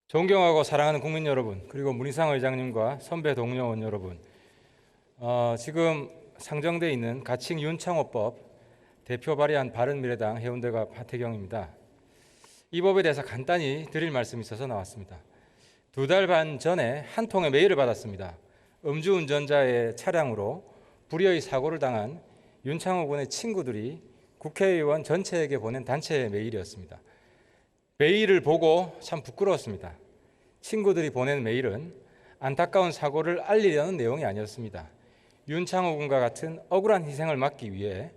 존경하고 사랑하는 국민 여러분, 그리고 문희상 의장님과 선배 동료원 여러분, 지금 상정돼 있는 가칭 윤창호법 대표 발의한 바른미래당 해운대갑 하태경입니다. 이 법에 대해서 간단히 드릴 말씀이 있어서 나왔습니다. 2달 반 전에 한 통의 메일을 받았습니다. 음주운전자의 차량으로 불의의 사고를 당한 윤창호 군의 친구들이 국회의원 전체에게 보낸 단체 메일이었습니다. 메일을 보고 참 부끄러웠습니다. 친구들이 보낸 메일은 안타까운 사고를 알리려는 내용이 아니었습니다. 윤창호 군과 같은 억울한 희생을 막기 위해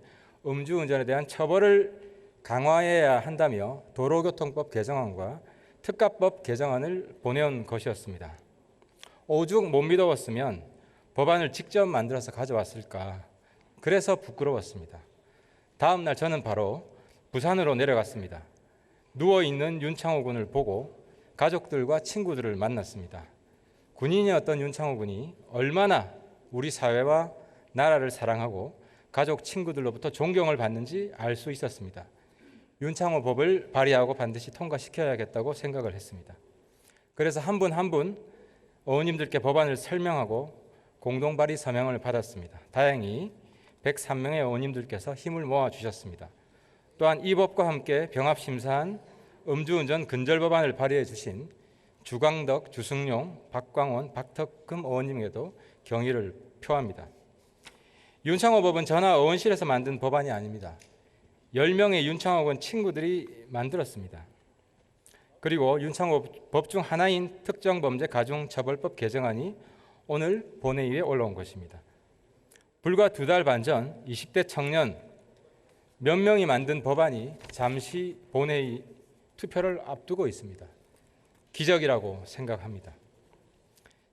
음주운전에 대한 처벌을 강화해야 한다며 도로교통법 개정안과 특가법 개정안을 보내온 것이었습니다. 오죽 못 믿어봤으면 법안을 직접 만들어서 가져왔을까. 그래서 부끄러웠습니다. 다음 날 저는 바로 부산으로 내려갔습니다. 누워있는 윤창호 군을 보고 가족들과 친구들을 만났습니다. 군인이었던 윤창호 군이 얼마나 우리 사회와 나라를 사랑하고 가족 친구들로부터 존경을 받는지 알 수 있었습니다. 윤창호 법을 발의하고 반드시 통과시켜야겠다고 생각을 했습니다. 그래서 한 분 한 분 의원님들께 법안을 설명하고 공동 발의 서명을 받았습니다. 다행히 103명의 의원님들께서 힘을 모아주셨습니다. 또한 이 법과 함께 병합심사한 음주운전 근절법안을 발의해 주신 주광덕, 주승용, 박광원, 박덕금 의원님에게도 경의를 표합니다. 윤창호 법은 전하 의원실에서 만든 법안이 아닙니다. 10명의 윤창호 군 친구들이 만들었습니다. 그리고 윤창호 법 중 하나인 특정범죄 가중처벌법 개정안이 오늘 본회의에 올라온 것입니다. 불과 2달 반 전 20대 청년 몇 명이 만든 법안이 잠시 본회의 투표를 앞두고 있습니다. 기적이라고 생각합니다.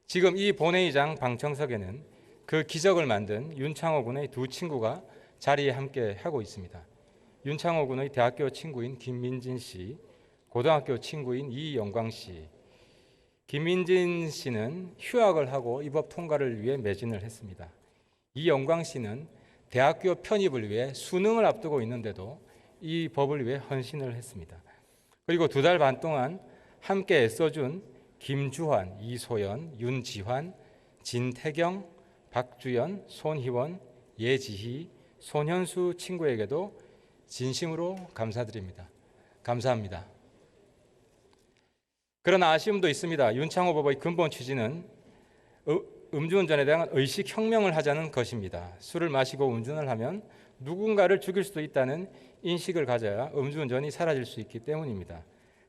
지금 이 본회의장 방청석에는 그 기적을 만든 윤창호 군의 두 친구가 자리에 함께 하고 있습니다. 윤창호 군의 대학교 친구인 김민진 씨, 고등학교 친구인 이영광 씨. 김민진 씨는 휴학을 하고 이 법 통과를 위해 매진을 했습니다. 이영광 씨는 대학교 편입을 위해 수능을 앞두고 있는데도 이 법을 위해 헌신을 했습니다. 그리고 2달 반 동안 함께 애써준 김주환, 이소연, 윤지환, 진태경, 박주연, 손희원, 예지희, 손현수 친구에게도 진심으로 감사드립니다. 감사합니다. 그러나 아쉬움도 있습니다. 윤창호 법의 근본 취지는 음주운전에 대한 의식혁명을 하자는 것입니다. 술을 마시고 운전을 하면 누군가를 죽일 수도 있다는 인식을 가져야 음주운전이 사라질 수 있기 때문입니다.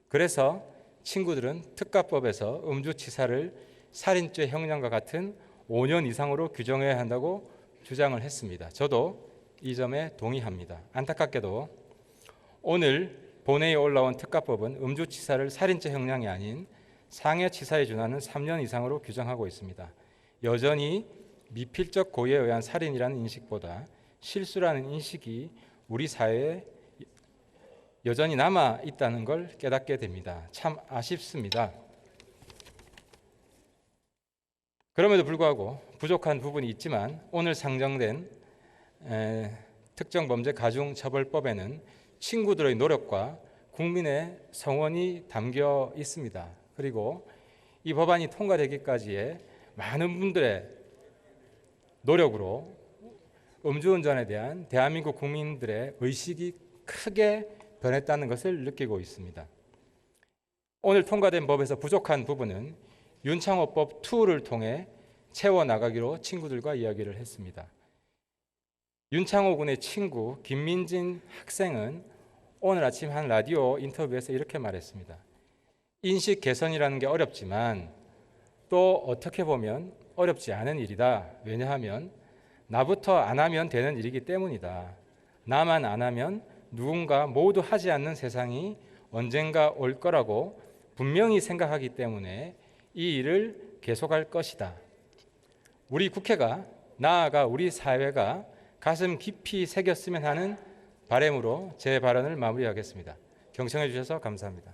그래서 친구들은 특가법에서 음주치사를 살인죄 형량과 같은 5년 이상으로 규정해야 한다고 주장을 했습니다. 저도 이 점에 동의합니다. 안타깝게도 오늘 본회의에 올라온 특가법은 음주치사를 살인죄 형량이 아닌 상해치사에 준하는 3년 이상으로 규정하고 있습니다. 여전히 미필적 고의에 의한 살인이라는 인식보다 실수라는 인식이 우리 사회에 여전히 남아 있다는 걸 깨닫게 됩니다. 참 아쉽습니다. 그럼에도 불구하고 부족한 부분이 있지만 오늘 상정된 특정범죄 가중처벌법에는 친구들의 노력과 국민의 성원이 담겨 있습니다. 그리고 이 법안이 통과되기까지의 많은 분들의 노력으로 음주운전에 대한 대한민국 국민들의 의식이 크게 변했다는 것을 느끼고 있습니다. 오늘 통과된 법에서 부족한 부분은 윤창호법 2를 통해 채워나가기로 친구들과 이야기를 했습니다. 윤창호 군의 친구 김민진 학생은 오늘 아침 한 라디오 인터뷰에서 이렇게 말했습니다. 인식 개선이라는 게 어렵지만 또 어떻게 보면 어렵지 않은 일이다. 왜냐하면 나부터 안 하면 되는 일이기 때문이다. 나만 안 하면 누군가 모두 하지 않는 세상이 언젠가 올 거라고 분명히 생각하기 때문에 이 일을 계속할 것이다. 우리 국회가 나아가 우리 사회가 가슴 깊이 새겼으면 하는 바람으로 제 발언을 마무리하겠습니다. 경청해 주셔서 감사합니다.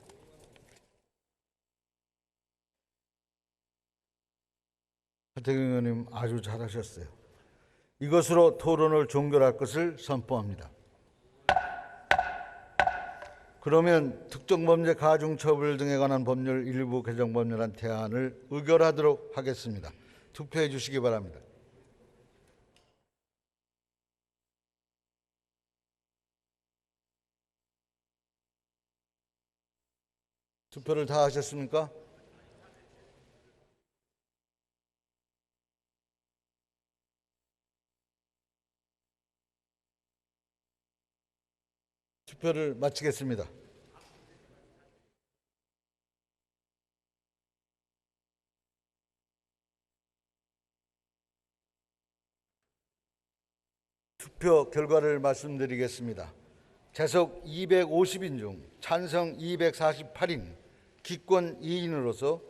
하태경 의원님 아주 잘하셨어요. 이것으로 토론을 종결할 것을 선포합니다. 그러면 특정범죄 가중처벌 등에 관한 법률 일부 개정 법률안 대안을 의결하도록 하겠습니다. 투표해 주시기 바랍니다. 투표를 다 하셨습니까? 투표를 마치겠습니다. 투표 결과를 말씀드리겠습니다. 재석 250인 중 찬성 248인, 기권 2인으로서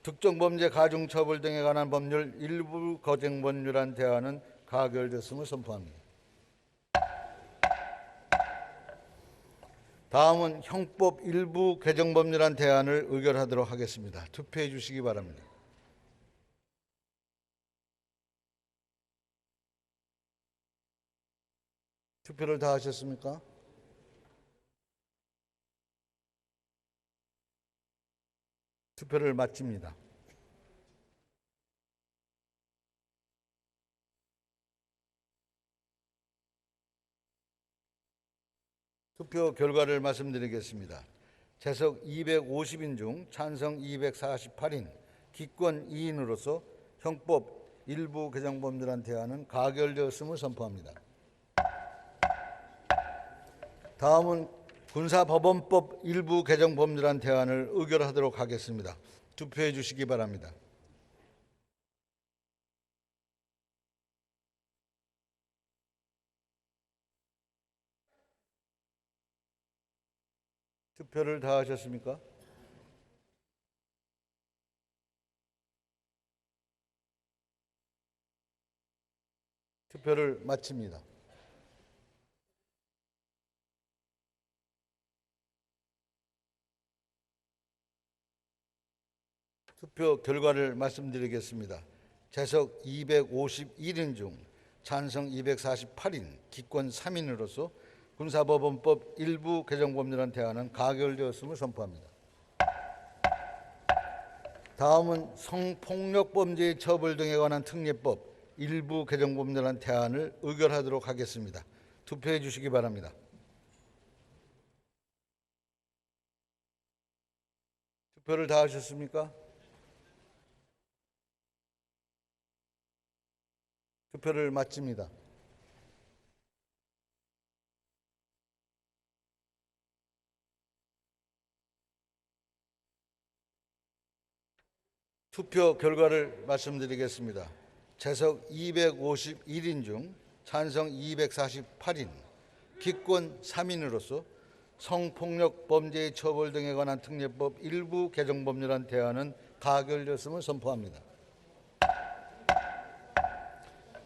특정범죄 가중처벌 등에 관한 법률 일부 개정 법률안 대안은 가결됐음을 선포합니다. 다음은 형법 일부 개정 법률안 대안을 의결하도록 하겠습니다. 투표해 주시기 바랍니다. 투표를 다 하셨습니까? 투표를 마칩니다. 투표 결과를 말씀드리겠습니다. 재석 250인 중 찬성 248인, 기권 2인으로서 형법 일부 개정 법률안 대안은 가결되었음을 선포합니다. 다음은 군사법원법 일부 개정 법률안 대안을 의결하도록 하겠습니다. 투표해 주시기 바랍니다. 투표를 다 하셨습니까? 투표를 마칩니다. 투표 결과를 말씀드리겠습니다. 재석 251인 중 찬성 248인, 기권 3인으로서 군사법원법 일부 개정 법률안 대안은 가결되었음을 선포합니다. 다음은 성폭력범죄의 처벌 등에 관한 특례법 일부 개정 법률안 대안을 의결하도록 하겠습니다. 투표해 주시기 바랍니다. 투표를 다 하셨습니까? 투표를 마칩니다. 투표 결과를 말씀드리겠습니다. 재석 251인 중 찬성 248인, 기권 3인으로서 성폭력 범죄의 처벌 등에 관한 특례법 일부 개정 법률안 대안은 가결되었음을 선포합니다.